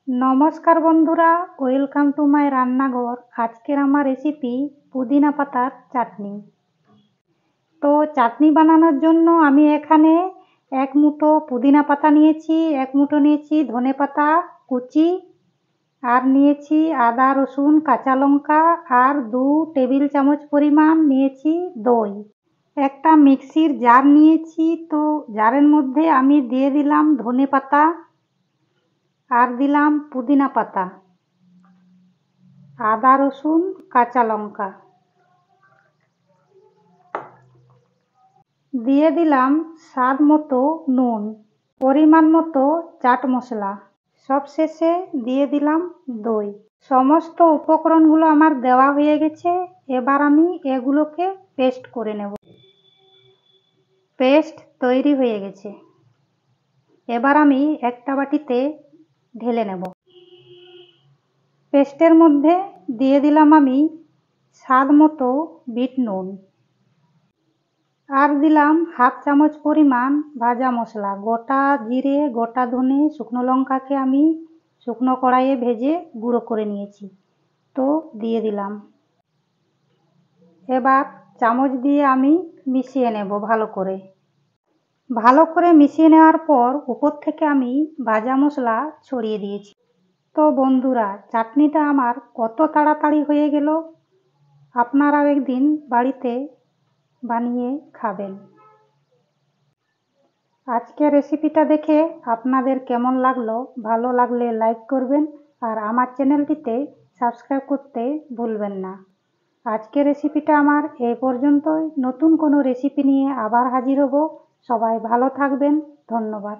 নমস্কার বন্ধুরা, welcome to my রান্নাঘর। আজকের আমার রেসিপি পুদিনা পাতার চাটনি। তো চাটনি বানানোর জন্য আমি এখানে এক মুঠো পুদিনা পাতা নিয়েছি, এক মুঠো নিয়েছি ধনে পাতা কুচি, আর নিয়েছি আদা রসুন কাঁচা লঙ্কা, আর 2 টেবিল চামচ পরিমাণ নিয়েছি দই। একটা মিক্সির জার নিয়েছি, তো জারের মধ্যে আমি দিয়ে দিলাম ধনে পাতা আর দিলাম পুদিনা পাতা, আদা রসুন কাঁচা লঙ্কা, দিয়ে দিলাম স্বাদ মতো নুন, পরিমাণ মতো চাট মশলা, সবশেষে দিয়ে দিলাম দই। সমস্ত উপকরণগুলো আমার দেওয়া হয়ে গেছে। এবার আমি এগুলোকে পেস্ট করে নেব। পেস্ট তৈরি হয়ে গেছে। এবার আমি একটা বাটিতে ঢেলে নেব। পেস্টের মধ্যে দিয়ে দিলাম আমি স্বাদ মতো বিট নুন, আর দিলাম হাফ চামচ পরিমাণ ভাজা মশলা, গোটা জিরে, গোটা ধনে, শুকনো লঙ্কাকে আমি শুকনো কড়াইয়ে ভেজে গুঁড়ো করে নিয়েছি, তো দিয়ে দিলাম। এবার চামচ দিয়ে আমি মিশিয়ে নেব ভালো করে। ভালো করে মিশিয়ে নেওয়ার পর উপর থেকে আমি ভাজা মশলা ছড়িয়ে দিয়েছি। তো বন্ধুরা, চাটনিটা আমার কত তাড়াতাড়ি হয়ে গেল। আপনারাও একদিন বাড়িতে বানিয়ে খাবেন। আজকের রেসিপিটা দেখে আপনাদের কেমন লাগলো? ভালো লাগলে লাইক করবেন, আর আমার চ্যানেলটিতে সাবস্ক্রাইব করতে ভুলবেন না। আজকের রেসিপিটা আমার এই পর্যন্তই। নতুন কোনো রেসিপি নিয়ে আবার হাজির হব। সবাই ভালো থাকবেন। ধন্যবাদ।